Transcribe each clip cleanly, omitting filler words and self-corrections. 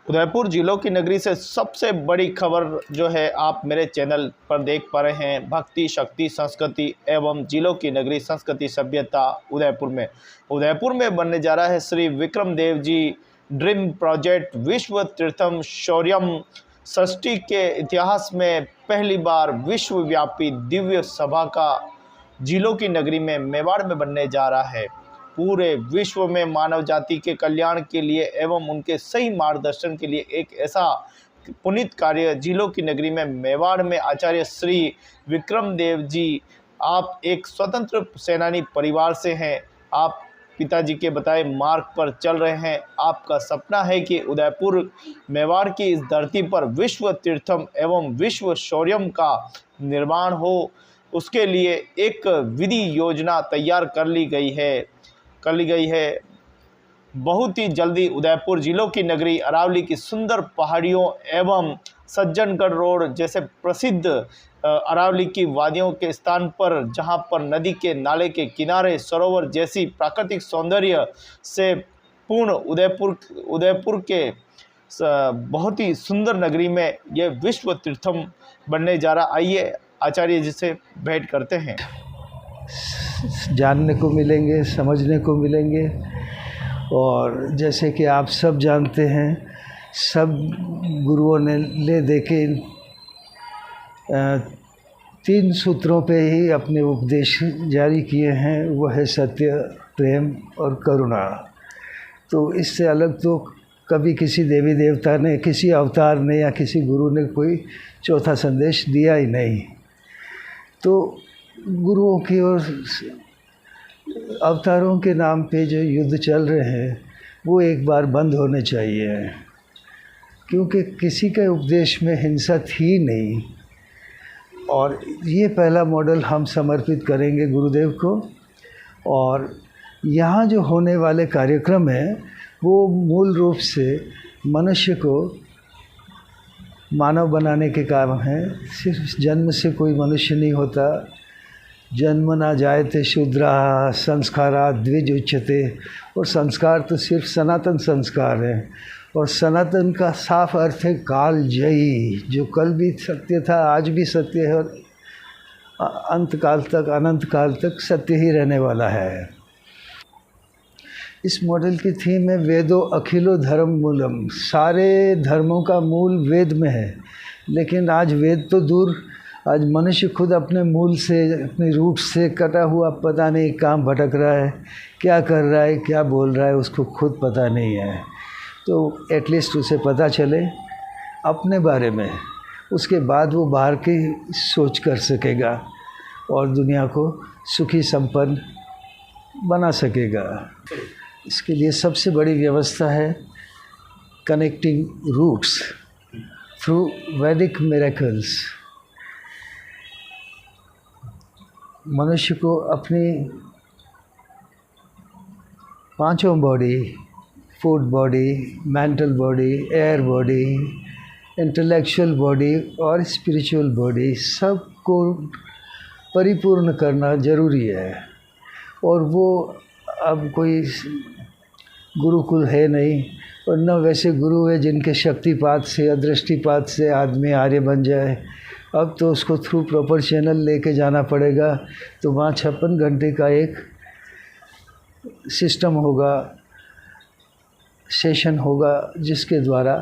उदयपुर जिलों की नगरी से सबसे बड़ी खबर जो है आप मेरे चैनल पर देख पा रहे हैं। भक्ति, शक्ति, संस्कृति एवं जिलों की नगरी संस्कृति सभ्यता उदयपुर में बनने जा रहा है श्री विक्रम देव जी ड्रीम प्रोजेक्ट विश्व तीर्थम शौर्यम षष्ठी के इतिहास में पहली बार विश्वव्यापी दिव्य सभा का जिलों की नगरी में मेवाड़ में बनने जा रहा है। पूरे विश्व में मानव जाति के कल्याण के लिए एवं उनके सही मार्गदर्शन के लिए एक ऐसा पुनीत कार्य जिलों की नगरी में मेवाड़ में आचार्य श्री विक्रम देव जी, आप एक स्वतंत्र सेनानी परिवार से हैं, आप पिताजी के बताए मार्ग पर चल रहे हैं। आपका सपना है कि उदयपुर मेवाड़ की इस धरती पर विश्व तीर्थम एवं विश्व शौर्यम का निर्माण हो, उसके लिए एक विधि योजना तैयार कर ली गई है। बहुत ही जल्दी उदयपुर जिलों की नगरी अरावली की सुंदर पहाड़ियों एवं सज्जनगढ़ रोड जैसे प्रसिद्ध अरावली की वादियों के स्थान पर, जहां पर नदी के नाले के किनारे सरोवर जैसी प्राकृतिक सौंदर्य से पूर्ण उदयपुर के बहुत ही सुंदर नगरी में यह विश्व तीर्थम बनने जा रहा। आइए आचार्य जी से भेंट करते हैं। जानने को मिलेंगे, समझने को मिलेंगे। और जैसे कि आप सब जानते हैं, सब गुरुओं ने ले दे के 3 सूत्रों पे ही अपने उपदेश जारी किए हैं। वह है सत्य, प्रेम और करुणा। तो इससे अलग तो कभी किसी देवी देवता ने, किसी अवतार ने या किसी गुरु ने कोई चौथा संदेश दिया ही नहीं। तो गुरुओं की और अवतारों के नाम पे जो युद्ध चल रहे हैं वो एक बार बंद होने चाहिए, क्योंकि किसी के उपदेश में हिंसा थी नहीं। और ये पहला मॉडल हम समर्पित करेंगे गुरुदेव को। और यहाँ जो होने वाले कार्यक्रम हैं वो मूल रूप से मनुष्य को मानव बनाने के काम हैं। सिर्फ जन्म से कोई मनुष्य नहीं होता। जन्म ना जायते शूद्राः संस्कारात् द्विज उच्यते। और संस्कार तो सिर्फ सनातन संस्कार है। और सनातन का साफ अर्थ है कालजयी, जो कल भी सत्य था, आज भी सत्य है और अंत काल तक, अनंत काल तक सत्य ही रहने वाला है। इस मॉडल की थीम है वेदो अखिलो धर्म मूलम। सारे धर्मों का मूल वेद में है। लेकिन आज वेद तो दूर, आज मनुष्य खुद अपने मूल से, अपने रूट से कटा हुआ पता नहीं कहाँ भटक रहा है, क्या कर रहा है, क्या बोल रहा है, उसको खुद पता नहीं है। तो एटलीस्ट उसे पता चले अपने बारे में, उसके बाद वो बाहर की सोच कर सकेगा और दुनिया को सुखी संपन्न बना सकेगा। इसके लिए सबसे बड़ी व्यवस्था है कनेक्टिंग रूट्स थ्रू वैदिक मिरेकल्स। मनुष्य को अपनी 5 body, food body, mental body, air body, intellectual body और स्पिरिचुअल बॉडी, सबको परिपूर्ण करना ज़रूरी है। और वो अब कोई गुरुकुल है नहीं, और न वैसे गुरु है जिनके शक्तिपात से या दृष्टिपात से आदमी आर्य बन जाए। अब तो उसको थ्रू प्रॉपर चैनल लेके जाना पड़ेगा। तो वहाँ 56 घंटे का एक सिस्टम होगा, सेशन होगा, जिसके द्वारा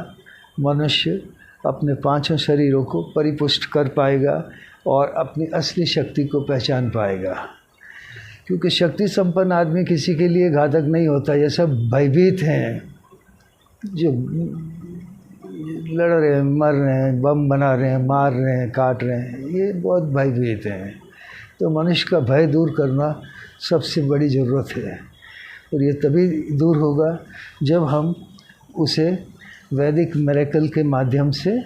मनुष्य अपने 5 शरीरों को परिपुष्ट कर पाएगा और अपनी असली शक्ति को पहचान पाएगा। क्योंकि शक्ति संपन्न आदमी किसी के लिए घातक नहीं होता। ये सब भयभीत हैं, जो लड़ रहे हैं, मर रहे हैं, बम बना रहे हैं, मार रहे हैं, काट रहे हैं, ये बहुत भयभीत हैं। तो मनुष्य का भय दूर करना सबसे बड़ी ज़रूरत है। और ये तभी दूर होगा जब हम उसे वैदिक मिरेकल के माध्यम से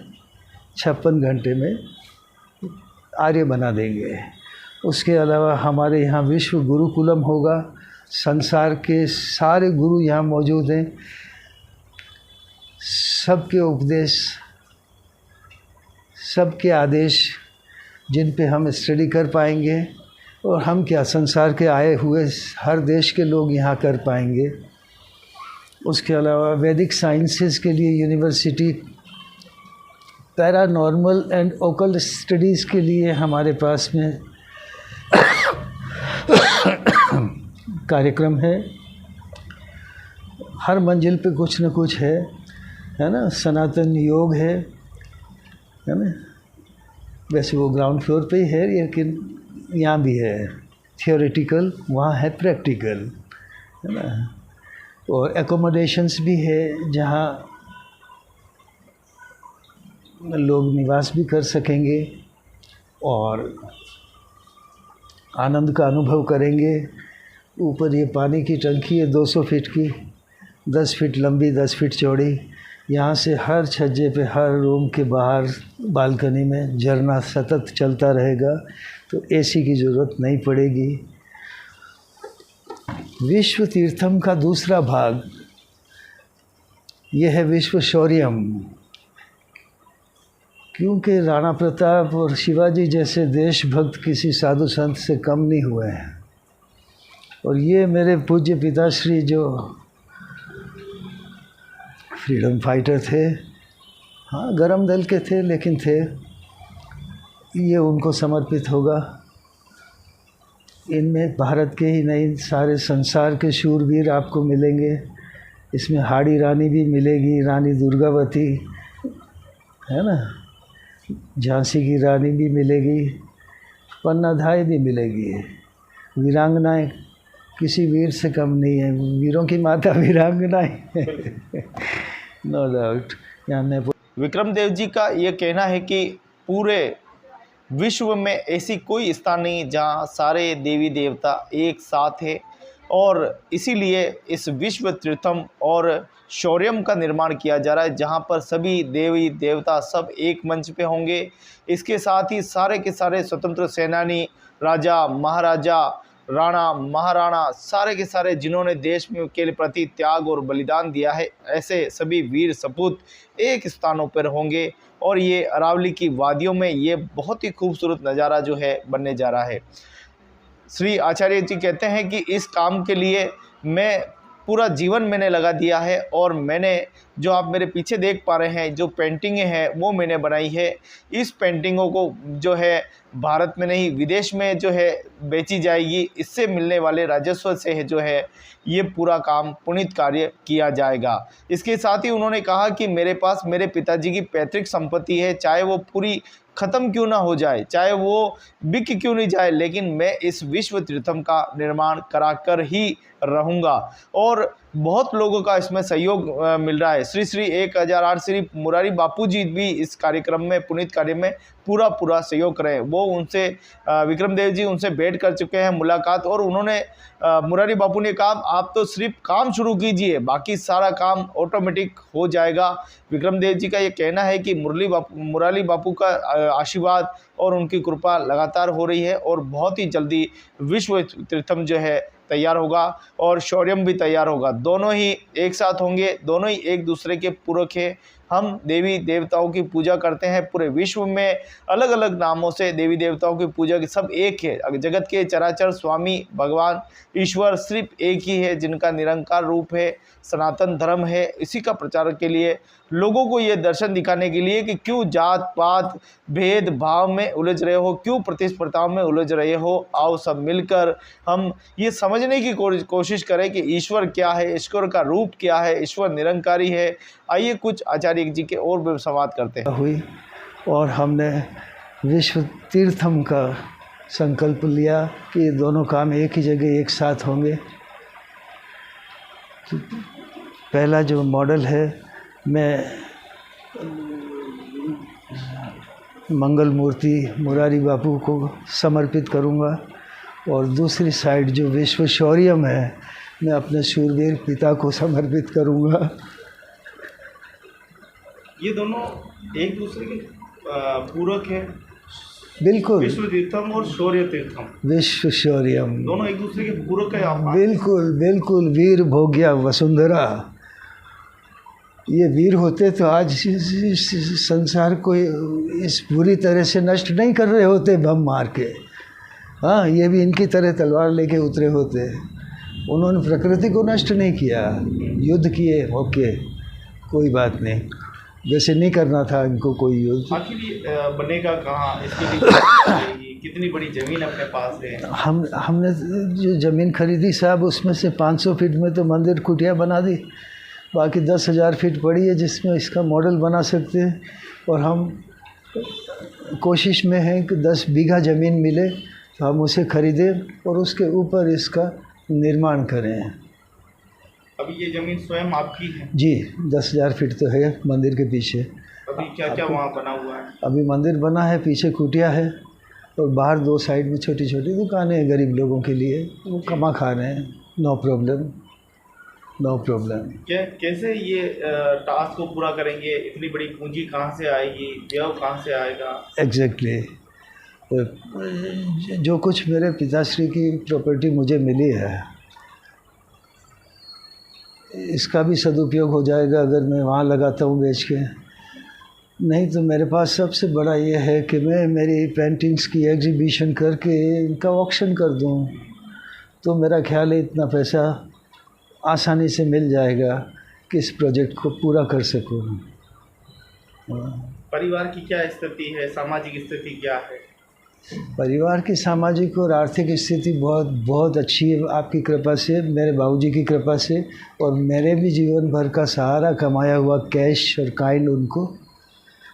56 घंटे में आर्य बना देंगे। उसके अलावा हमारे यहाँ विश्व गुरुकुलम होगा। संसार के सारे गुरु यहाँ मौजूद हैं। सबके उपदेश, सबके आदेश जिन पे हम स्टडी कर पाएंगे, और हम क्या, संसार के आए हुए हर देश के लोग यहाँ कर पाएंगे। उसके अलावा वैदिक साइंसेस के लिए university, paranormal and occult studies के लिए हमारे पास में कार्यक्रम है। हर मंजिल पे कुछ न कुछ है ना। सनातन योग है ना। वैसे वो ग्राउंड फ्लोर पे ही है, लेकिन यहाँ भी है थियोरेटिकल, वहाँ है प्रैक्टिकल, है ना। और एकोमोडेशंस भी है जहाँ लोग निवास भी कर सकेंगे और आनंद का अनुभव करेंगे। ऊपर ये पानी की टंकी है 200 फीट की, 10 फीट लंबी, 10 फीट चौड़ी। यहाँ से हर छज्जे पे, हर रूम के बाहर बालकनी में झरना सतत चलता रहेगा, तो एसी की ज़रूरत नहीं पड़ेगी। विश्व तीर्थम का दूसरा भाग ये है विश्व शौर्यम, क्योंकि राणा प्रताप और शिवाजी जैसे देशभक्त किसी साधु संत से कम नहीं हुए हैं। और ये मेरे पूज्य पिताश्री जो फ्रीडम फाइटर थे, हाँ गरम दल के थे लेकिन थे, ये उनको समर्पित होगा। इनमें भारत के ही नहीं, सारे संसार के शूरवीर आपको मिलेंगे। इसमें हाड़ी रानी भी मिलेगी, रानी दुर्गावती, है ना, झांसी की रानी भी मिलेगी, पन्नाधाय भी मिलेगी। वीरांगनाएं किसी वीर से कम नहीं है, वीरों की माता वीरांगनाएं नो डाउट। यहाँ विक्रम देव जी का ये कहना है कि पूरे विश्व में ऐसी कोई स्थान नहीं जहाँ सारे देवी देवता एक साथ है, और इसीलिए इस विश्व तीर्थम और शौर्यम का निर्माण किया जा रहा है, जहाँ पर सभी देवी देवता सब एक मंच पे होंगे। इसके साथ ही सारे के सारे स्वतंत्र सेनानी, राजा महाराजा, राणा महाराणा, सारे के सारे जिन्होंने देश में के प्रति त्याग और बलिदान दिया है, ऐसे सभी वीर सपूत एक स्थानों पर होंगे। और ये अरावली की वादियों में ये बहुत ही खूबसूरत नज़ारा जो है बनने जा रहा है। श्री आचार्य जी कहते हैं कि इस काम के लिए मैं पूरा जीवन मैंने लगा दिया है, और मैंने जो आप मेरे पीछे देख पा रहे हैं जो पेंटिंगें हैं वो मैंने बनाई है। इस पेंटिंगों को जो है भारत में नहीं विदेश में जो है बेची जाएगी। इससे मिलने वाले राजस्व से है जो है ये पूरा काम पुनीत कार्य किया जाएगा। इसके साथ ही उन्होंने कहा कि मेरे पास मेरे पिताजी की पैतृक संपत्ति है, चाहे वो पूरी ख़त्म क्यों ना हो जाए, चाहे वो बिक क्यों नहीं जाए, लेकिन मैं इस विश्व तीर्थम का निर्माण कराकर ही रहूँगा। और बहुत लोगों का इसमें सहयोग मिल रहा है। श्री श्री 1008 श्री मुरारी बापू जी भी इस कार्यक्रम में, पुनीत कार्य में पूरा सहयोग कर रहे हैं। वो उनसे विक्रम देव जी उनसे भेंट कर चुके हैं, मुलाकात, और उन्होंने मुरारी बापू ने कहा आप तो सिर्फ काम शुरू कीजिए, बाकी सारा काम ऑटोमेटिक हो जाएगा। विक्रम देव जी का ये कहना है कि मुरारी बापू का आशीर्वाद और उनकी कृपा लगातार हो रही है, और बहुत ही जल्दी विश्व तीर्थम जो है तैयार होगा और शौर्यम भी तैयार होगा। दोनों ही एक साथ होंगे, दोनों ही एक दूसरे के पूरक हैं। हम देवी देवताओं की पूजा करते हैं, पूरे विश्व में अलग अलग नामों से देवी देवताओं की पूजा की सब एक है। जगत के चराचर स्वामी भगवान ईश्वर सिर्फ एक ही है, जिनका निरंकार रूप है, सनातन धर्म है। इसी का प्रचार के लिए, लोगों को ये दर्शन दिखाने के लिए कि क्यों जात पात भेद भाव में उलझ रहे हो, क्यों प्रतिस्पर्धाओं में उलझ रहे हो। आओ सब मिलकर हम ये समझने की कोशिश करें कि ईश्वर क्या है, ईश्वर का रूप क्या है, ईश्वर निरंकारी है। आइए कुछ आचार्य जी के और भी संवाद करते हैं। हुई और हमने विश्व तीर्थम का संकल्प लिया कि ये दोनों काम एक ही जगह एक साथ होंगे। पहला जो मॉडल है मैं मंगल मूर्ति मुरारी बापू को समर्पित करूंगा, और दूसरी साइड जो विश्व शौर्यम है मैं अपने शूरवीर पिता को समर्पित करूंगा। ये दोनों एक दूसरे के पूरक है। बिल्कुल, विश्व तीर्थम और शौर्य तीर्थम, विश्व शौर्यम दोनों एक दूसरे के पूरक है। आप बिल्कुल बिल्कुल, वीर भोग्या वसुंधरा, ये वीर होते तो आज संसार को इस बुरी तरह से नष्ट नहीं कर रहे होते बम मार के। हाँ, ये भी इनकी तरह तलवार लेके उतरे होते, उन्होंने प्रकृति को नष्ट नहीं किया, युद्ध किए, ओके कोई बात नहीं, वैसे नहीं करना था इनको कोई युद्ध। आखिर ये बनेगा कहाँ, इसके लिए कितनी बड़ी ज़मीन अपने पास है? हमने जो ज़मीन खरीदी साहब, उसमें से 500 फीट में तो मंदिर कुटिया बना दी, बाकी 10,000 फीट पड़ी है जिसमें इसका मॉडल बना सकते हैं। और हम कोशिश में हैं कि 10 बीघा ज़मीन मिले तो हम उसे खरीदें और उसके ऊपर इसका निर्माण करें। अभी ये ज़मीन स्वयं आपकी है? जी, 10,000 फीट तो है मंदिर के पीछे। अभी क्या क्या वहाँ बना हुआ है? अभी मंदिर बना है, पीछे कुटिया है और बाहर 2 साइड में छोटी छोटी दुकानें हैं गरीब लोगों के लिए, वो कमा खा रहे हैं। No problem, no problem. कैसे ये टास्क को पूरा करेंगे? इतनी बड़ी पूंजी कहाँ से आएगी, व्यय कहाँ से आएगा? एग्जैक्टली जो कुछ मेरे पिताश्री की प्रॉपर्टी मुझे मिली है, इसका भी सदुपयोग हो जाएगा अगर मैं वहाँ लगाता हूँ बेच के। नहीं तो मेरे पास सबसे बड़ा ये है कि मैं मेरी पेंटिंग्स की एग्जीबिशन करके इनका ऑक्शन कर दूँ, तो मेरा ख्याल है इतना पैसा आसानी से मिल जाएगा कि इस प्रोजेक्ट को पूरा कर सकूँ। परिवार की क्या स्थिति है, सामाजिक स्थिति क्या है? परिवार की सामाजिक और आर्थिक स्थिति बहुत बहुत अच्छी है आपकी कृपा से, मेरे बाबूजी की कृपा से, और मेरे भी जीवन भर का सहारा कमाया हुआ कैश और काइंड उनको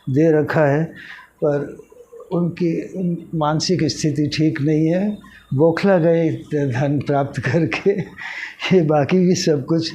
दे रखा है। पर उनकी मानसिक स्थिति ठीक नहीं है, बौखला गए धन प्राप्त करके। ये बाकी भी सब कुछ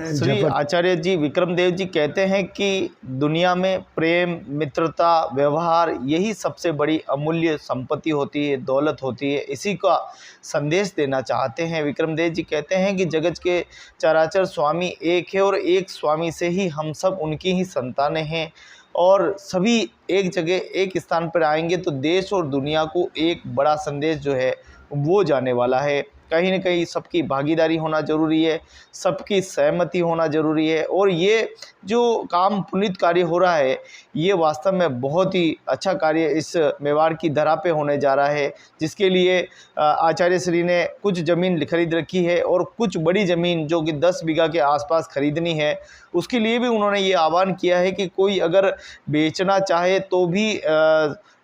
श्री आचार्य जी विक्रमदेव जी कहते हैं कि दुनिया में प्रेम, मित्रता, व्यवहार यही सबसे बड़ी अमूल्य संपत्ति होती है, दौलत होती है। इसी का संदेश देना चाहते हैं। विक्रमदेव जी कहते हैं कि जगत के चराचर स्वामी एक है और एक स्वामी से ही हम सब उनकी ही संतानें हैं, और सभी एक जगह एक स्थान पर आएंगे तो देश और दुनिया को एक बड़ा संदेश जो है वो जाने वाला है। कहीं न कहीं सबकी भागीदारी होना ज़रूरी है, सबकी सहमति होना ज़रूरी है, और ये जो काम पुनीत कार्य हो रहा है ये वास्तव में बहुत ही अच्छा कार्य इस मेवाड़ की धरा पे होने जा रहा है, जिसके लिए आचार्य श्री ने कुछ ज़मीन खरीद रखी है और कुछ बड़ी ज़मीन जो कि 10 बीघा के आसपास खरीदनी है। उसके लिए भी उन्होंने ये आह्वान किया है कि कोई अगर बेचना चाहे तो भी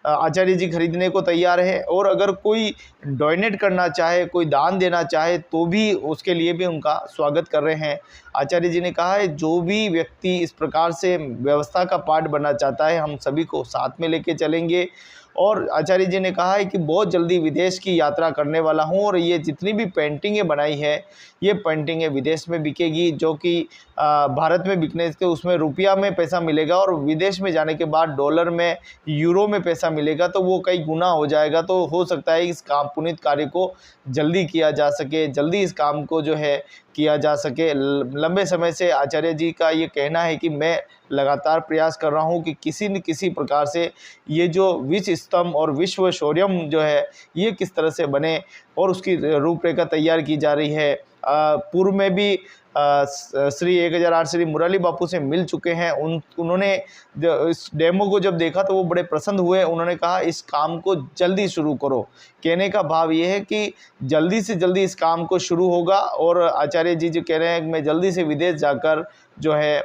आचार्य जी खरीदने को तैयार है, और अगर कोई डोनेट करना चाहे, कोई दान देना चाहे तो भी उसके लिए भी उनका स्वागत कर रहे हैं। आचार्य जी ने कहा है जो भी व्यक्ति इस प्रकार से व्यवस्था का पार्ट बनना चाहता है हम सभी को साथ में लेके चलेंगे। और आचार्य जी ने कहा है कि बहुत जल्दी विदेश की यात्रा करने वाला हूँ, और ये जितनी भी पेंटिंगें बनाई है ये पेंटिंगें विदेश में बिकेगी, जो कि भारत में बिकने से उसमें रुपया में पैसा मिलेगा और विदेश में जाने के बाद डॉलर में, यूरो में पैसा मिलेगा, तो वो कई गुना हो जाएगा। तो हो सकता है इस काम पुनीत कार्य को जल्दी किया जा सके, जल्दी इस काम को जो है किया जा सके। लंबे समय से आचार्य जी का ये कहना है कि मैं लगातार प्रयास कर रहा हूँ कि किसी न किसी प्रकार से ये जो विश्व स्तंभ और विश्व शौर्यम जो है ये किस तरह से बने, और उसकी रूपरेखा तैयार की जा रही है। पूर्व में भी श्री 1008 श्री मुरारी बापू से मिल चुके हैं। उन्होंने इस डेमो को जब देखा तो वो बड़े प्रसन्न हुए। उन्होंने कहा इस काम को जल्दी शुरू करो। कहने का भाव ये है कि जल्दी से जल्दी इस काम को शुरू होगा, और आचार्य जी जो कह रहे हैं कि मैं जल्दी से विदेश जाकर जो है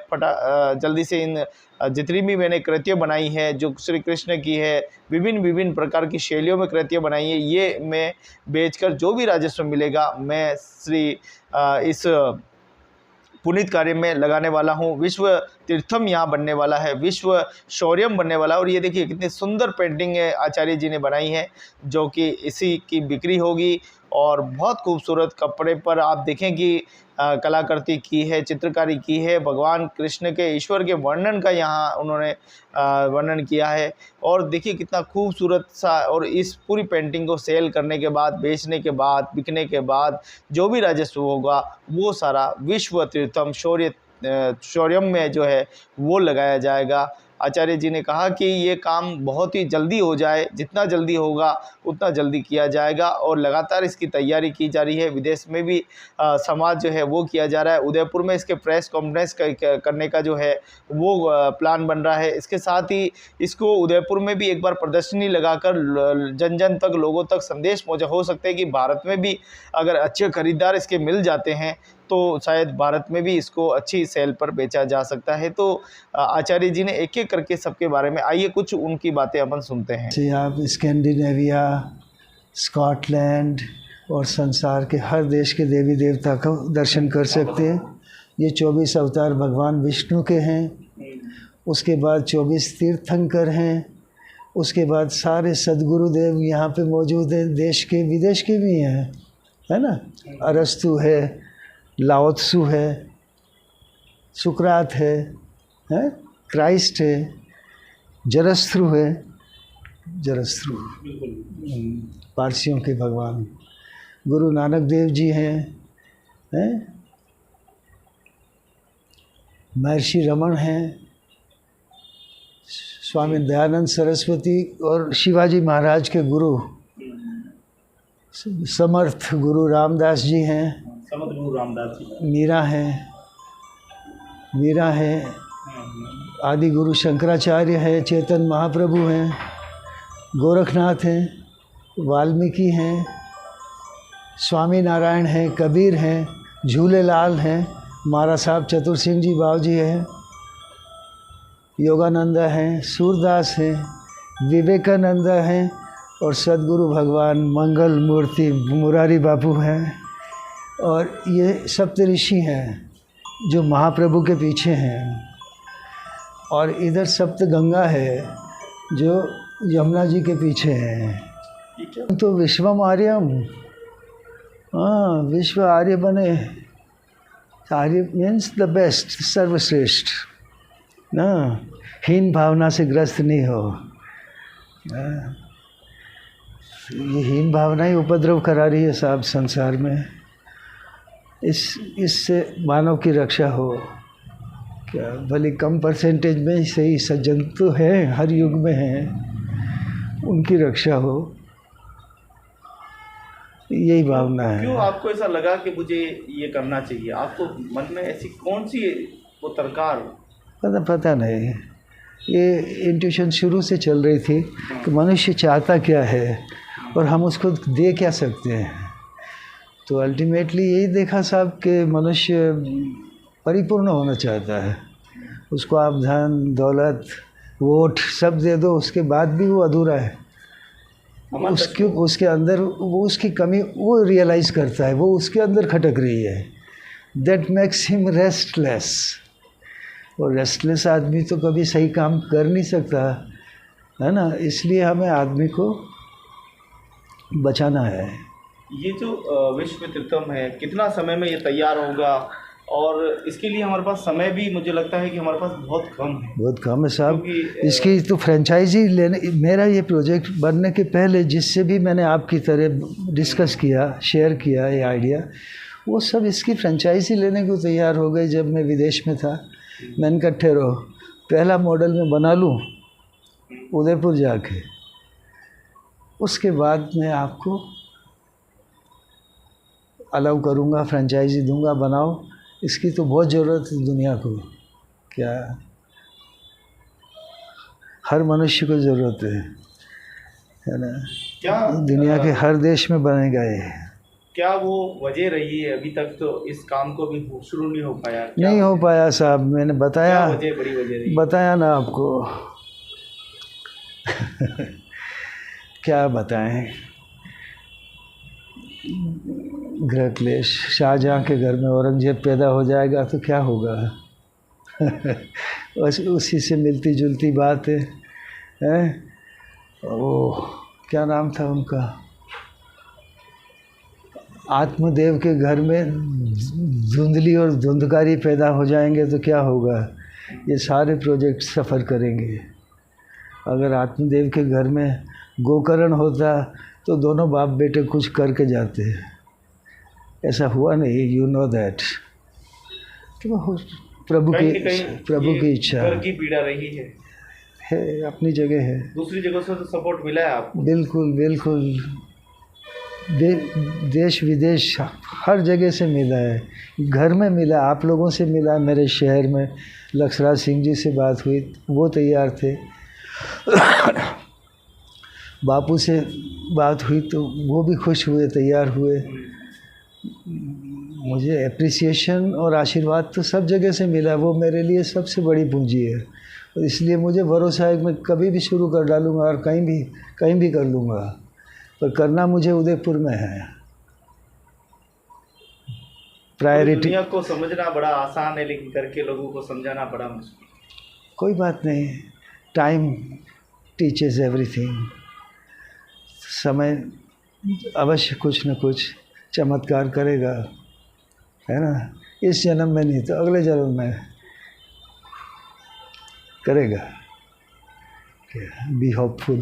जल्दी से इन जितनी भी मैंने कृतियाँ बनाई है जो श्री कृष्ण की है, विभिन्न प्रकार की शैलियों में कृतियाँ बनाई है, ये मैं बेचकर जो भी राजस्व मिलेगा मैं श्री इस पुनीत कार्य में लगाने वाला हूँ। विश्व तीर्थम यहाँ बनने वाला है, विश्व शौर्यम बनने वाला है। और ये देखिए कितनी सुंदर पेंटिंग है आचार्य जी ने बनाई है जो कि इसी की बिक्री होगी। और बहुत खूबसूरत कपड़े पर आप देखें कि कलाकृति की है, चित्रकारी की है, भगवान कृष्ण के ईश्वर के वर्णन का यहाँ उन्होंने वर्णन किया है। और देखिए कितना खूबसूरत सा, और इस पूरी पेंटिंग को सेल करने के बाद, बेचने के बाद, बिकने के बाद जो भी राजस्व होगा वो सारा विश्व तीर्थम शौर्यम में जो है वो लगाया जाएगा। आचार्य जी ने कहा कि ये काम बहुत ही जल्दी हो जाए, जितना जल्दी होगा उतना जल्दी किया जाएगा और लगातार इसकी तैयारी की जा रही है। विदेश में भी समाज जो है वो किया जा रहा है। उदयपुर में इसके प्रेस कॉन्फ्रेंस करने का जो है वो प्लान बन रहा है। इसके साथ ही इसको उदयपुर में भी एक बार प्रदर्शनी लगाकर जन जन तक, लोगों तक संदेश पहुँचा हो सकता है कि भारत में भी अगर अच्छे खरीदार इसके मिल जाते हैं तो शायद भारत में भी इसको अच्छी सेल पर बेचा जा सकता है। तो आचार्य जी ने एक एक करके सबके बारे में, आइए कुछ उनकी बातें अपन सुनते हैं। जी, आप स्कैंडिनेविया, स्कॉटलैंड और संसार के हर देश के देवी देवता का दर्शन कर सकते हैं। ये 24 अवतार भगवान विष्णु के हैं। उसके बाद 24 तीर्थंकर हैं। उसके बाद सारे सद्गुरुदेव यहाँ पे मौजूद हैं, देश के विदेश के भी हैं, है ना। अरस्तु है, लाओ त्सु है, सुकरात है, क्राइस्ट है, जरस्त्रु है, जरस्त्रु पारसियों के भगवान, गुरु नानक देव जी हैं, महर्षि रमण हैं, स्वामी दयानंद सरस्वती और शिवाजी महाराज के गुरु समर्थ गुरु रामदास जी हैं, समर्थ गुरु रामदास जी, मीरा है, आदि गुरु शंकराचार्य है, चेतन महाप्रभु हैं, गोरखनाथ हैं, वाल्मीकि हैं, स्वामी नारायण हैं, कबीर हैं, झूलेलाल हैं, महाराज साहब चतुर सिंह जी बावजी हैं, योगानंद हैं, सूरदास हैं, विवेकानंद हैं और सद्गुरु भगवान मंगल मूर्ति मुरारी बापू हैं। और ये सप्तऋषि हैं जो महाप्रभु के पीछे हैं। और इधर सप्त गंगा है जो यमुना जी के पीछे हैं। तो विश्वम आर्यम, हाँ, विश्व आर्य बने। आर्य मीन्स द बेस्ट, सर्वश्रेष्ठ ना, हीन भावना से ग्रस्त नहीं हो। ये हीन भावना ही उपद्रव करा रही है साहब संसार में। इससे मानव की रक्षा हो। क्या भले कम परसेंटेज में ही सही सज्जन तो है, हर युग में हैं, उनकी रक्षा हो, यही भावना है। क्यों आपको ऐसा लगा कि मुझे ये करना चाहिए? आपको मन में ऐसी कौन सी वो तरकार? पता नहीं, ये इंट्यूशन शुरू से चल रही थी कि मनुष्य चाहता क्या है और हम उसको दे क्या सकते हैं। तो अल्टीमेटली यही देखा साहब कि मनुष्य परिपूर्ण होना चाहता है। उसको आप धन दौलत वोट सब दे दो, उसके बाद भी वो अधूरा है। उसके अंदर वो उसकी कमी वो रियलाइज़ करता है, वो उसके अंदर खटक रही है। That makes him restless. और रेस्टलेस आदमी तो कभी सही काम कर नहीं सकता, है ना। इसलिए हमें आदमी को बचाना है। ये जो विश्व तीर्थम है, कितना समय में ये तैयार होगा? और इसके लिए हमारे पास समय भी, मुझे लगता है कि हमारे पास बहुत कम है। बहुत कम है साहब। इसकी तो फ्रेंचाइजी लेने, मेरा ये प्रोजेक्ट बनने के पहले जिससे भी मैंने आपकी तरह डिस्कस किया, शेयर किया ये आइडिया, वो सब इसकी फ्रेंचाइजी लेने को तैयार हो गए। जब मैं विदेश में था, मैंने कहा ठहरो, पहला मॉडल मैं बना लूँ उदयपुर जाके, उसके बाद मैं आपको अलाउ करूँगा, फ्रेंचाइजी दूंगा, बनाओ। इसकी तो बहुत ज़रूरत है दुनिया को। क्या हर मनुष्य को ज़रूरत है ना। क्या दुनिया के हर देश में बनेगा ये? क्या वो वजह रही है अभी तक तो इस काम को भी शुरू नहीं हो पाया? नहीं हो पाया साहब, मैंने बताया, बड़ी वजह रही? बताया ना आपको। क्या बताएं, गृह क्लेश। शाहजहाँ के घर में औरंगजेब पैदा हो जाएगा तो क्या होगा? बस उसी से मिलती जुलती बात है, वो क्या नाम था उनका, आत्मदेव के घर में धुंधली और धुंधकारी पैदा हो जाएंगे तो क्या होगा? ये सारे प्रोजेक्ट सफ़र करेंगे। अगर आत्मदेव के घर में गोकर्ण होता तो दोनों बाप बेटे कुछ करके जाते। ऐसा हुआ नहीं, यू नो दैट। तो प्रभु की इच्छा, घर की पीड़ा रही है। है, अपनी जगह है। दूसरी जगह से तो सपोर्ट मिला है आपको? बिल्कुल बिल्कुल, देश विदेश हर जगह से मिला है। घर में मिला, आप लोगों से मिला, मेरे शहर में लक्ष्मण सिंह जी से बात हुई, वो तैयार थे। बापू से बात हुई तो वो भी खुश हुए, तैयार हुए। मुझे एप्रिसिएशन और आशीर्वाद तो सब जगह से मिला, वो मेरे लिए सबसे बड़ी पूंजी है। और इसलिए मुझे भरोसा है कि मैं कभी भी शुरू कर डालूँगा और कहीं भी कर लूँगा, पर करना मुझे उदयपुर में है। प्रायोरिटी। दुनिया को समझना बड़ा आसान है, लेकिन करके लोगों को समझाना बड़ा मुश्किल। कोई बात नहीं, टाइम टीचेस एवरीथिंग। समय अवश्य कुछ न कुछ चमत्कार करेगा, है ना। इस जन्म में नहीं तो अगले जन्म में करेगा। Be hopeful.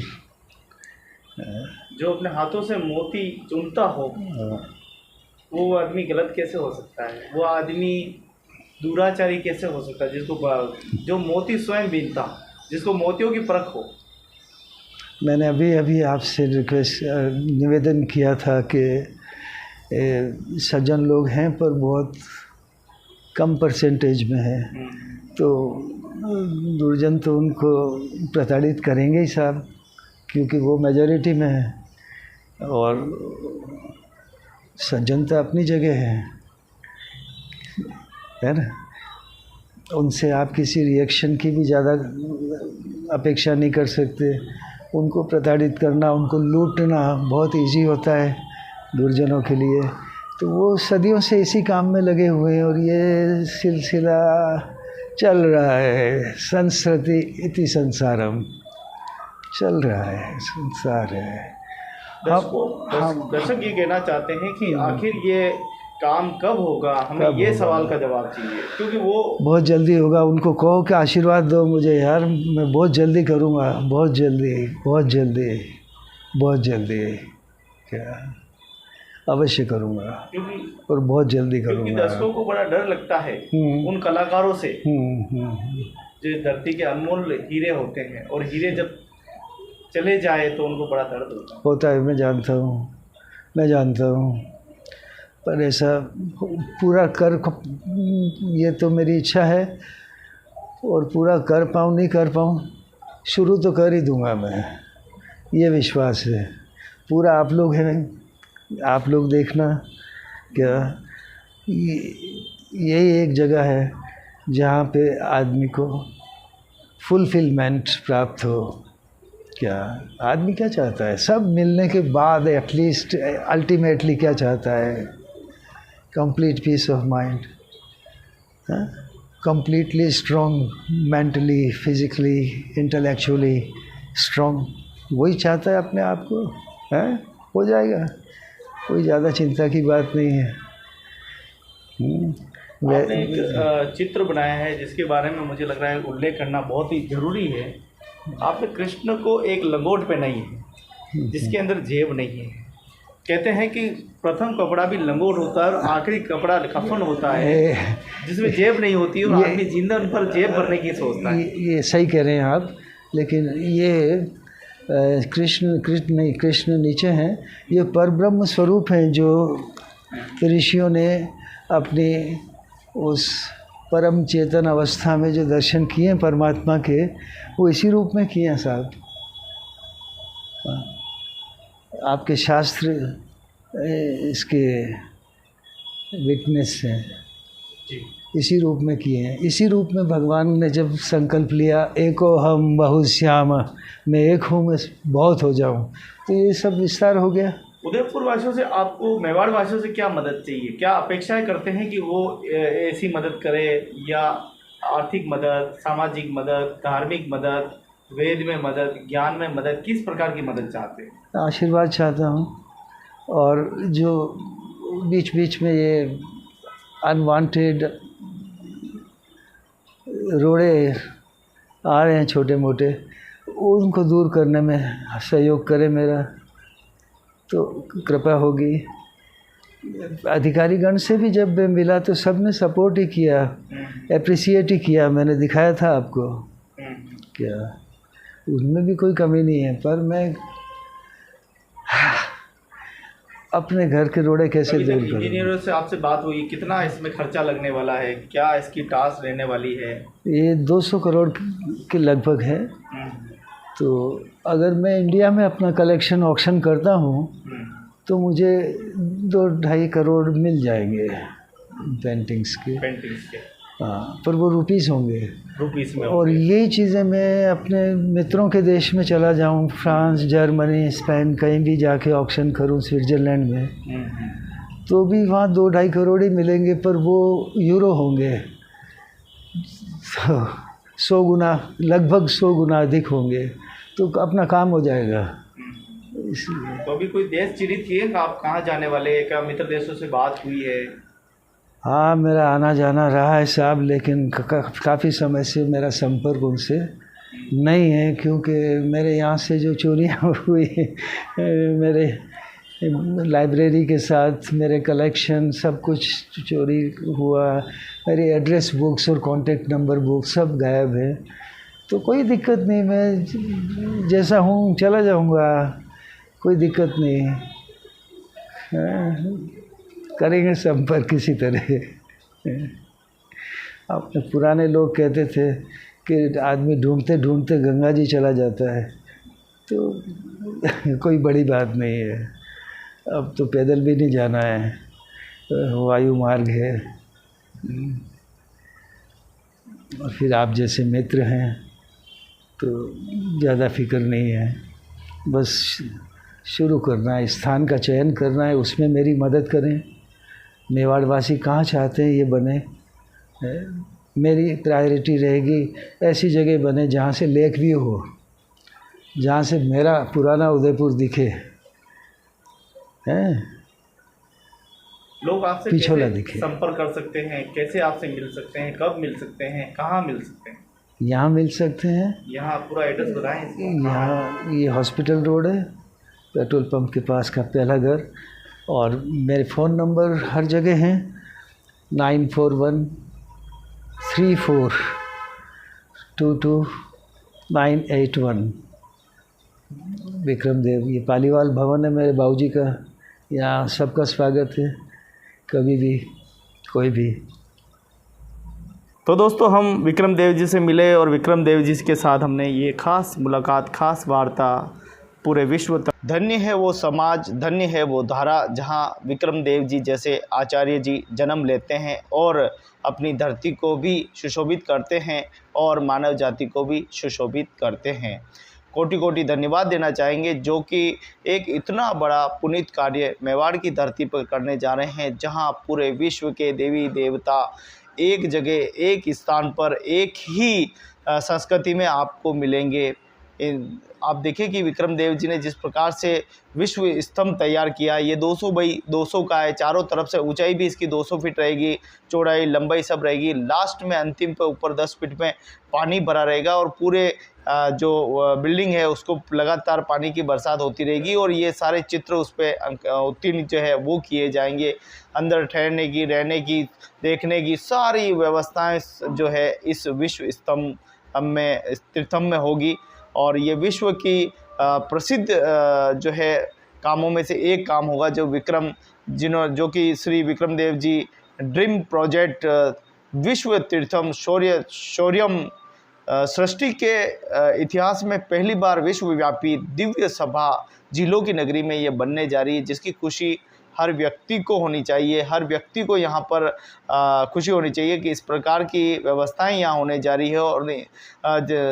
जो अपने हाथों से मोती चुनता हो वो आदमी गलत कैसे हो सकता है? वो आदमी दुराचारी कैसे हो सकता है जो मोती स्वयं बीनता, जिसको मोतियों की परख हो? मैंने अभी आपसे निवेदन किया था कि सज्जन लोग हैं पर बहुत कम परसेंटेज में है, तो दुर्जन तो उनको प्रताड़ित करेंगे ही साहब, क्योंकि वो मेजॉरिटी में है। और सज्जन तो अपनी जगह है ना। उनसे आप किसी रिएक्शन की भी ज़्यादा अपेक्षा नहीं कर सकते। उनको प्रताड़ित करना, उनको लूटना बहुत इजी होता है दुर्जनों के लिए। तो वो सदियों से इसी काम में लगे हुए हैं और ये सिलसिला चल रहा है। संस्कृति इति संसारम चल रहा है, संसार है। दर्शक ये कहना चाहते हैं कि आखिर ये काम कब होगा? हमें ये सवाल का जवाब चाहिए, क्योंकि वो बहुत जल्दी होगा। उनको कहो कि आशीर्वाद दो मुझे यार, मैं बहुत जल्दी करूँगा, बहुत जल्दी बहुत जल्दी बहुत जल्दी, क्या अवश्य करूँगा और बहुत जल्दी करूँगा। क्योंकि दर्शकों को बड़ा डर लगता है उन कलाकारों से जो धरती के अनमोल हीरे होते हैं, और हीरे जब चले जाए तो उनको बड़ा दर्द होता है। मैं जानता हूँ, पर ऐसा पूरा कर, ये तो मेरी इच्छा है, और पूरा कर पाऊँ नहीं कर पाऊँ, शुरू तो कर ही दूँगा मैं, ये विश्वास है पूरा। आप लोग हैं, आप लोग देखना, क्या यही एक जगह है जहाँ पे आदमी को फुलफिलमेंट प्राप्त हो। क्या आदमी क्या चाहता है? सब मिलने के बाद एटलीस्ट अल्टीमेटली क्या चाहता है? Complete peace of mind, completely strong, mentally, physically, intellectually strong, वही चाहता है अपने आप को, है? हो जाएगा, कोई ज़्यादा चिंता की बात नहीं है। आपने एक चित्र बनाया है जिसके बारे में मुझे लग रहा है उल्लेख करना बहुत ही ज़रूरी है। आपने कृष्ण को एक लंगोट पहनाई है जिसके अंदर जेब नहीं है। कहते हैं कि प्रथम कपड़ा भी लंगोट होता है और आखिरी कपड़ा कफन होता है जिसमें जेब नहीं होती, और आदमी जिंदा उन पर जेब भरने की सोचता है। ये सही कह रहे हैं आप, लेकिन ये कृष्ण नीचे हैं। ये परब्रह्म स्वरूप हैं जो ऋषियों ने अपनी उस परम चेतन अवस्था में जो दर्शन किए हैं परमात्मा के, वो इसी रूप में किए हैं साहब। आपके शास्त्र इसके विटनेस हैं, इसी रूप में किए हैं। इसी रूप में भगवान ने जब संकल्प लिया, एको हम बहुश्याम, मैं एक हूँ, मैं बहुत हो जाऊँ, तो ये सब विस्तार हो गया। उदयपुर वासियों से आपको, मेवाड़ वासियों से क्या मदद चाहिए? क्या अपेक्षाएं करते हैं कि वो ऐसी मदद करे, या आर्थिक मदद, सामाजिक मदद, धार्मिक मदद, वेद में मदद, ज्ञान में मदद, किस प्रकार की मदद चाहते हैं? आशीर्वाद चाहता हूँ, और जो बीच बीच में ये अनवांटेड रोड़े आ रहे हैं छोटे मोटे, उनको दूर करने में सहयोग करे मेरा, तो कृपा होगी। अधिकारीगण से भी जब मिला तो सब ने सपोर्ट ही किया, एप्रिसिएट ही किया। मैंने दिखाया था आपको क्या, उनमें भी कोई कमी नहीं है, पर मैं अपने घर के रोड़े कैसे अभी दूर तक करूँ। इंजीनियरों से आपसे बात हुई, कितना इसमें खर्चा लगने वाला है, क्या इसकी टास्क रहने वाली है? ये 200 करोड़ के लगभग है। तो अगर मैं इंडिया में अपना कलेक्शन ऑक्शन करता हूँ तो मुझे 2-2.5 करोड़ मिल जाएंगे पेंटिंग्स के। हाँ, पर वो रुपीस होंगे। रुपीस में और यही चीज़ें मैं अपने मित्रों के देश में चला जाऊँ, फ्रांस, जर्मनी, स्पेन, कहीं भी जाके ऑक्शन करूँ, स्विट्ज़रलैंड में, तो भी वहाँ 2-2.5 करोड़ ही मिलेंगे, पर वो यूरो होंगे। 100 गुना, लगभग 100 गुना अधिक होंगे, तो अपना काम हो जाएगा। इसलिए तो अभी कोई देश चिन्हित किए आप कहाँ जाने वाले हैं? क्या मित्र देशों से बात हुई है? हाँ, मेरा आना जाना रहा है साहब, लेकिन काफ़ी समय से मेरा संपर्क उनसे नहीं है, क्योंकि मेरे यहाँ से जो चोरियाँ हुई, मेरे लाइब्रेरी के साथ मेरे कलेक्शन सब कुछ चोरी हुआ, मेरी एड्रेस बुक्स और कॉन्टेक्ट नंबर बुक सब गायब है। तो कोई दिक्कत नहीं, मैं जैसा हूँ चला जाऊँगा, कोई दिक्कत नहीं। करेंगे संपर्क किसी तरह। अपने पुराने लोग कहते थे कि आदमी ढूंढते ढूंढते गंगा जी चला जाता है, तो कोई बड़ी बात नहीं है। अब तो पैदल भी नहीं जाना है, वायु मार्ग है। और फिर आप जैसे मित्र हैं तो ज़्यादा फिक्र नहीं है, बस शुरू करना है, स्थान का चयन करना है, उसमें मेरी मदद करें। मेवाड़वासी कहाँ चाहते हैं ये बने, मेरी प्रायोरिटी रहेगी ऐसी जगह बने जहाँ से लेक भी हो, जहाँ से मेरा पुराना उदयपुर दिखे, हैं, लोग आपसे पिछोला कैसे दिखे। संपर्क कर सकते हैं? कैसे आपसे मिल सकते हैं? कब मिल सकते हैं? कहाँ मिल सकते हैं? यहाँ मिल सकते हैं, यहाँ पूरा एड्रेस बताएं इसको। यहाँ ये हॉस्पिटल रोड है, पेट्रोल पंप के पास का पहला घर, और मेरे फ़ोन नंबर हर जगह हैं, 9413422981। विक्रम देव, ये पालीवाल भवन है मेरे बाबूजी का, यहाँ सबका स्वागत है, कभी भी कोई भी। तो दोस्तों, हम विक्रम देव जी से मिले और विक्रम देव जी के साथ हमने ये खास मुलाकात, खास वार्ता पूरे विश्व तक। धन्य है वो समाज, धन्य है वो धारा जहाँ विक्रम देव जी जैसे आचार्य जी जन्म लेते हैं और अपनी धरती को भी सुशोभित करते हैं और मानव जाति को भी सुशोभित करते हैं। कोटि कोटि धन्यवाद देना चाहेंगे, जो कि एक इतना बड़ा पुनीत कार्य मेवाड़ की धरती पर करने जा रहे हैं, जहाँ पूरे विश्व के देवी देवता एक जगह, एक स्थान पर, एक ही संस्कृति में आपको मिलेंगे। आप देखिए कि विक्रम देव जी ने जिस प्रकार से विश्व स्तंभ तैयार किया, ये 200 बाई 200 का है, चारों तरफ से ऊंचाई भी इसकी 200 फीट रहेगी, चौड़ाई लंबाई सब रहेगी। लास्ट में अंतिम पे ऊपर 10 फीट में पानी भरा रहेगा और पूरे जो बिल्डिंग है उसको लगातार पानी की बरसात होती रहेगी और ये सारे चित्र उस पर उत्तीर्ण जो है वो किए जाएंगे। अंदर ठहरने की, रहने की, देखने की सारी व्यवस्थाएं जो है इस विश्व स्तंभ में, तीर्थम में होगी। और ये विश्व की प्रसिद्ध जो है कामों में से एक काम होगा, जो कि श्री विक्रम देव जी ड्रीम प्रोजेक्ट विश्व तीर्थम शौर्यम सृष्टि के इतिहास में पहली बार विश्वव्यापी दिव्य सभा झीलों की नगरी में ये बनने जा रही है, जिसकी खुशी हर व्यक्ति को होनी चाहिए। हर व्यक्ति को यहाँ पर खुशी होनी चाहिए कि इस प्रकार की व्यवस्थाएं यहाँ होने जा रही है। और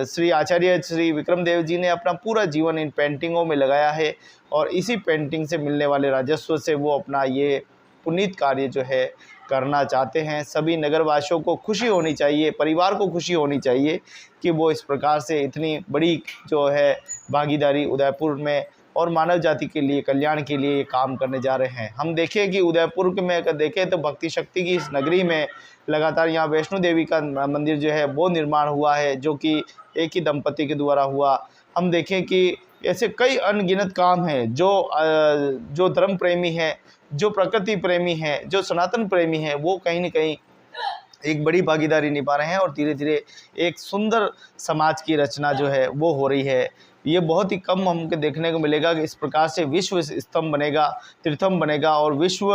श्री आचार्य श्री विक्रम देव जी ने अपना पूरा जीवन इन पेंटिंगों में लगाया है और इसी पेंटिंग से मिलने वाले राजस्व से वो अपना ये पुनीत कार्य जो है करना चाहते हैं। सभी नगरवासियों को खुशी होनी चाहिए, परिवार को खुशी होनी चाहिए कि वो इस प्रकार से इतनी बड़ी जो है भागीदारी उदयपुर में और मानव जाति के लिए, कल्याण के लिए ये काम करने जा रहे हैं। हम देखें कि उदयपुर में अगर देखें तो भक्ति शक्ति की इस नगरी में लगातार यहाँ वैष्णो देवी का मंदिर जो है वो निर्माण हुआ है, जो कि एक ही दंपति के द्वारा हुआ। हम देखें कि ऐसे कई अनगिनत काम हैं जो धर्म प्रेमी हैं, जो प्रकृति प्रेमी हैं, जो सनातन प्रेमी हैं, वो कहीं न कहीं एक बड़ी भागीदारी निभा रहे हैं और धीरे धीरे एक सुंदर समाज की रचना जो है वो हो रही है। ये बहुत ही कम हमको देखने को मिलेगा कि इस प्रकार से विश्व स्तंभ बनेगा, तीर्थम बनेगा और विश्व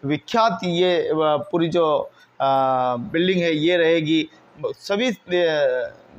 विख्यात ये पूरी जो बिल्डिंग है ये रहेगी। सभी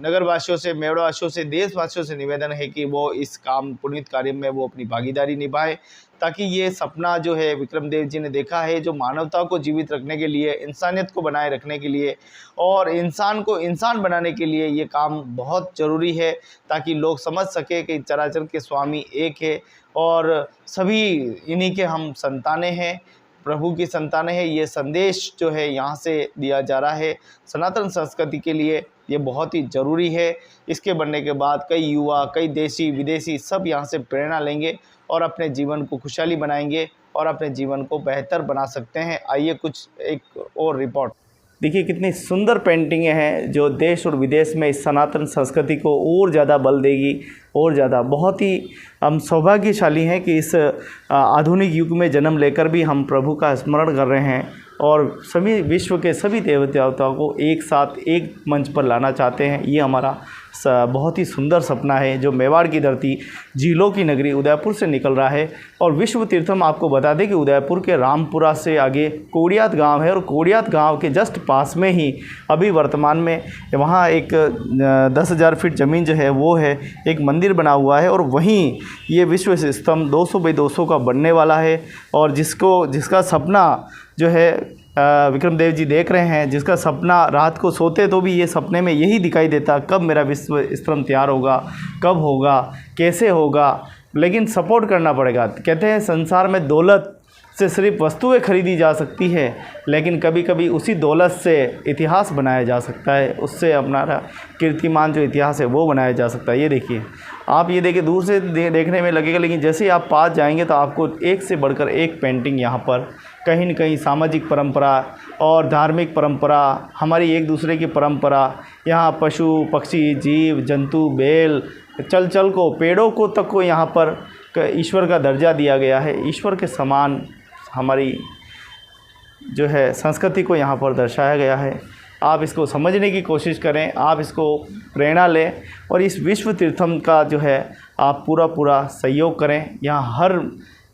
नगरवासियों से, मेवाड़वासियों से, देशवासियों से निवेदन है कि वो इस काम पुनीत कार्य में वो अपनी भागीदारी निभाएं, ताकि ये सपना जो है विक्रमदेव जी ने देखा है, जो मानवता को जीवित रखने के लिए, इंसानियत को बनाए रखने के लिए और इंसान को इंसान बनाने के लिए ये काम बहुत ज़रूरी है, ताकि लोग समझ सके कि चराचर के स्वामी एक है और सभी इन्हीं के हम संतानें हैं, प्रभु की संतानें हैं। ये संदेश जो है यहाँ से दिया जा रहा है सनातन संस्कृति के लिए, ये बहुत ही ज़रूरी है। इसके बनने के बाद कई युवा, कई देशी विदेशी सब यहाँ से प्रेरणा लेंगे और अपने जीवन को खुशहाली बनाएंगे और अपने जीवन को बेहतर बना सकते हैं। आइए कुछ एक और रिपोर्ट देखिए। कितनी सुंदर पेंटिंगें हैं जो देश और विदेश में इस सनातन संस्कृति को और ज़्यादा बल देगी और ज़्यादा। बहुत ही हम सौभाग्यशाली हैं कि इस आधुनिक युग में जन्म लेकर भी हम प्रभु का स्मरण कर रहे हैं और सभी विश्व के सभी देवताओं को एक साथ एक मंच पर लाना चाहते हैं। ये हमारा बहुत ही सुंदर सपना है जो मेवाड़ की धरती, झीलों की नगरी उदयपुर से निकल रहा है। और विश्व तीर्थम आपको बता दें कि उदयपुर के रामपुरा से आगे कोड़ियात गांव है और कोड़ियात गांव के जस्ट पास में ही अभी वर्तमान में वहाँ एक 10,000 फीट ज़मीन जो है वो है, एक मंदिर बना हुआ है और वहीं ये विश्व स्तंभ 200 बाई 200 का बनने वाला है। और जिसका सपना जो है विक्रमदेव जी देख रहे हैं, जिसका सपना रात को सोते तो भी ये सपने में यही दिखाई देता, कब मेरा विश्व स्तंभ तैयार होगा, कब होगा, कैसे होगा। लेकिन सपोर्ट करना पड़ेगा। कहते हैं संसार में दौलत से सिर्फ वस्तुएं खरीदी जा सकती है, लेकिन कभी कभी उसी दौलत से इतिहास बनाया जा सकता है, उससे अपना कीर्तिमान जो इतिहास है वो बनाया जा सकता है। ये देखिए, आप ये देखिए, दूर से देखने में लगेगा, लेकिन जैसे ही आप पास जाएंगे तो आपको एक से बढ़कर एक पेंटिंग यहाँ पर कहीं न कहीं सामाजिक परंपरा और धार्मिक परंपरा, हमारी एक दूसरे की परंपरा, यहाँ पशु पक्षी जीव जंतु बेल चल को पेड़ों को तक को यहाँ पर ईश्वर का दर्जा दिया गया है। ईश्वर के समान हमारी जो है संस्कृति को यहाँ पर दर्शाया गया है। आप इसको समझने की कोशिश करें, आप इसको प्रेरणा लें और इस विश्व तीर्थम का जो है आप पूरा सहयोग करें। यहाँ हर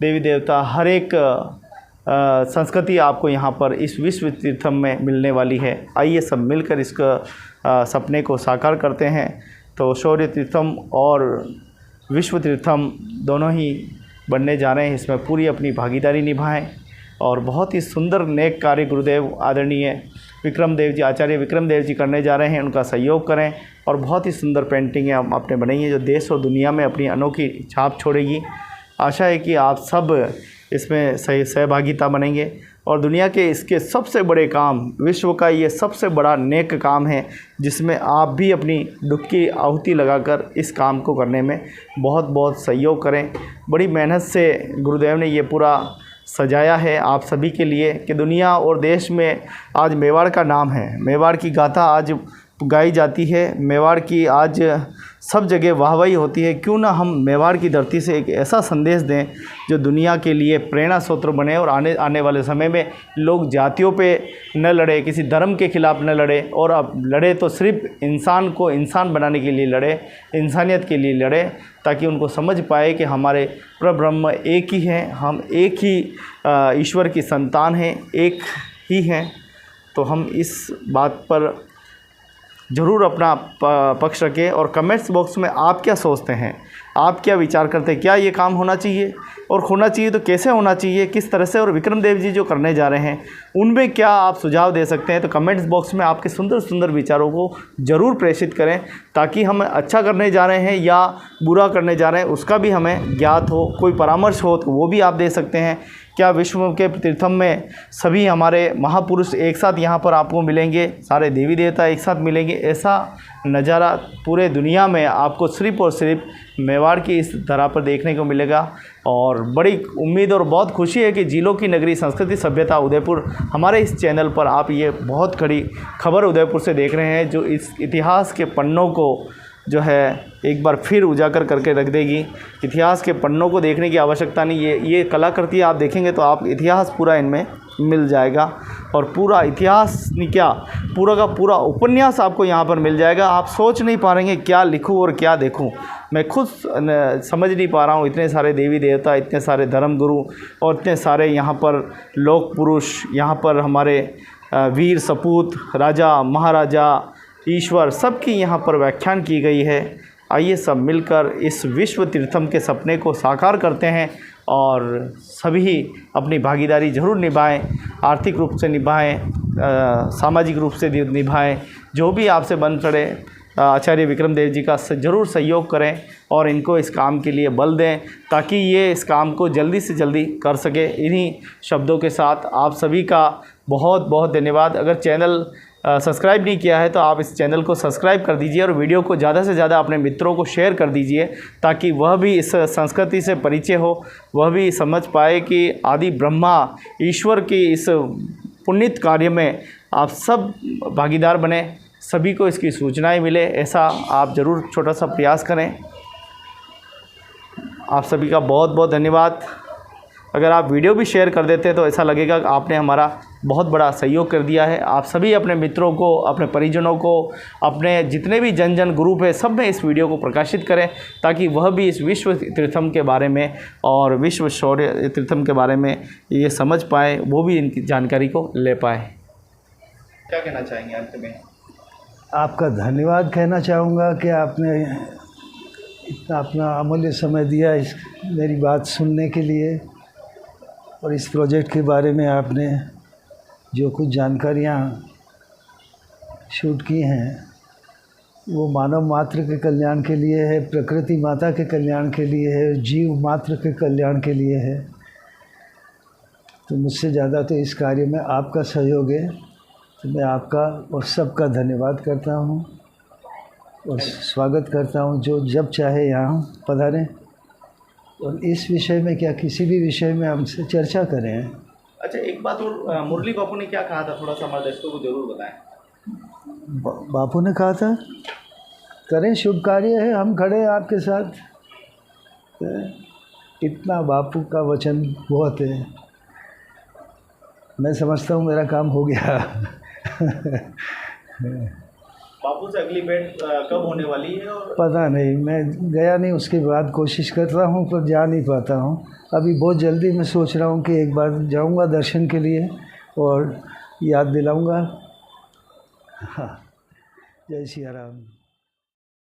देवी देवता, हर एक संस्कृति आपको यहाँ पर इस विश्व तीर्थम में मिलने वाली है। आइए सब मिलकर इसका सपने को साकार करते हैं। तो शौर्य तीर्थम और विश्व तीर्थम दोनों ही बनने जा रहे हैं, इसमें पूरी अपनी भागीदारी निभाएं और बहुत ही सुंदर नेक कार्य गुरुदेव आदरणीय विक्रमदेव जी, आचार्य विक्रमदेव जी करने जा रहे हैं। उनका सहयोग करें और बहुत ही सुंदर पेंटिंगें आपने बनाई हैं जो देश और दुनिया में अपनी अनोखी छाप छोड़ेगी। आशा है कि आप सब इसमें सहभागिता बनेंगे और दुनिया के इसके सबसे बड़े काम, विश्व का ये सबसे बड़ा नेक काम है जिसमें आप भी अपनी डुबकी आहुति लगाकर इस काम को करने में बहुत सहयोग करें। बड़ी मेहनत से गुरुदेव ने ये पूरा सजाया है आप सभी के लिए कि दुनिया और देश में आज मेवाड़ का नाम है, मेवाड़ की गाथा आज गाई जाती है, मेवाड़ की आज सब जगह वाहवाही होती है। क्यों ना हम मेवाड़ की धरती से एक ऐसा संदेश दें जो दुनिया के लिए प्रेरणा स्रोत बने और आने वाले समय में लोग जातियों पे न लड़े, किसी धर्म के खिलाफ न लड़े और अब लड़े तो सिर्फ इंसान को इंसान बनाने के लिए लड़े, इंसानियत के लिए लड़े, ताकि उनको समझ पाए कि हमारे परब्रह्म एक ही हैं, हम एक ही ईश्वर की संतान हैं, एक ही हैं। तो हम इस बात पर ज़रूर अपना पक्ष रखें और कमेंट्स बॉक्स में आप क्या सोचते हैं, आप क्या विचार करते हैं, क्या ये काम होना चाहिए और होना चाहिए तो कैसे होना चाहिए, किस तरह से, और विक्रमदेव जी जो करने जा रहे हैं उनमें क्या आप सुझाव दे सकते हैं। तो कमेंट्स बॉक्स में आपके सुंदर विचारों को ज़रूर प्रेषित करें ताकि हम अच्छा करने जा रहे हैं या बुरा करने जा रहे हैं उसका भी हमें ज्ञात हो। कोई परामर्श हो तो वो भी आप दे सकते हैं। क्या विश्व के तीर्थम में सभी हमारे महापुरुष एक साथ यहाँ पर आपको मिलेंगे, सारे देवी देवता एक साथ मिलेंगे, ऐसा नज़ारा पूरे दुनिया में आपको सिर्फ और सिर्फ मेवाड़ की इस धरा पर देखने को मिलेगा। और बड़ी उम्मीद और बहुत खुशी है कि झीलों की नगरी संस्कृति सभ्यता उदयपुर हमारे इस चैनल पर आप ये बहुत कड़ी खबर उदयपुर से देख रहे हैं जो इस इतिहास के पन्नों को जो है एक बार फिर उजागर करके रख देगी। इतिहास के पन्नों को देखने की आवश्यकता नहीं, ये कलाकृति आप देखेंगे तो आप इतिहास पूरा इनमें मिल जाएगा। और पूरा इतिहास नहीं क्या, पूरा का पूरा उपन्यास आपको यहाँ पर मिल जाएगा। आप सोच नहीं पा रहे क्या लिखूँ और क्या देखूँ। मैं खुद समझ नहीं पा रहा हूँ, इतने सारे देवी देवता, इतने सारे धर्मगुरु और इतने सारे यहाँ पर लोक पुरुष, यहाँ पर हमारे वीर सपूत, राजा महाराजा, ईश्वर, सबकी यहाँ पर व्याख्यान की गई है। आइए सब मिलकर इस विश्व तीर्थम के सपने को साकार करते हैं और सभी अपनी भागीदारी ज़रूर निभाएं, आर्थिक रूप से निभाएं, सामाजिक रूप से निभाएं। जो भी आपसे बन पड़े आचार्य विक्रम देव जी का ज़रूर सहयोग करें और इनको इस काम के लिए बल दें ताकि ये इस काम को जल्दी से जल्दी कर सके। इन्हीं शब्दों के साथ आप सभी का बहुत बहुत धन्यवाद। अगर चैनल सब्सक्राइब नहीं किया है तो आप इस चैनल को सब्सक्राइब कर दीजिए और वीडियो को ज़्यादा से ज़्यादा अपने मित्रों को शेयर कर दीजिए ताकि वह भी इस संस्कृति से परिचय हो, वह भी समझ पाए कि आदि ब्रह्मा ईश्वर की इस पुण्यत कार्य में आप सब भागीदार बने, सभी को इसकी सूचनाएं मिले। ऐसा आप ज़रूर छोटा सा प्रयास करें। आप सभी का बहुत बहुत धन्यवाद। अगर आप वीडियो भी शेयर कर देते हैं तो ऐसा लगेगा कि आपने हमारा बहुत बड़ा सहयोग कर दिया है। आप सभी अपने मित्रों को, अपने परिजनों को, अपने जितने भी जन ग्रुप है, सब में इस वीडियो को प्रकाशित करें ताकि वह भी इस विश्व तीर्थम के बारे में और विश्व शौर्य तीर्थम के बारे में ये समझ पाए, वो भी इनकी जानकारी को ले पाए। क्या कहना चाहेंगे अंत में? आपका धन्यवाद कहना चाहूँगा कि आपने इतना अपना अमूल्य समय दिया इस मेरी बात सुनने के लिए और इस प्रोजेक्ट के बारे में आपने जो कुछ जानकारियाँ शूट की हैं वो मानव मात्र के कल्याण के लिए है, प्रकृति माता के कल्याण के लिए है, जीव मात्र के कल्याण के लिए है। तो मुझसे ज़्यादा तो इस कार्य में आपका सहयोग है, तो मैं आपका और सबका धन्यवाद करता हूँ और स्वागत करता हूँ जो जब चाहे यहाँ पधारें और इस विषय में क्या किसी भी विषय में हमसे चर्चा करें। अच्छा, एक बात और, मुरली बापू ने क्या कहा था, थोड़ा सा हमारे दर्शकों को जरूर बताएं। बापू ने कहा था करें, शुभ कार्य है, हम खड़े हैं आपके साथ। इतना बापू का वचन बहुत है। मैं समझता हूँ मेरा काम हो गया। बापू से अगली भेंट कब होने वाली है? और पता नहीं, मैं गया नहीं, उसके बाद कोशिश कर रहा हूँ पर जा नहीं पाता हूँ। अभी बहुत जल्दी मैं सोच रहा हूँ कि एक बार जाऊँगा दर्शन के लिए और याद दिलाऊँगा। हाँ, जय सिया राम।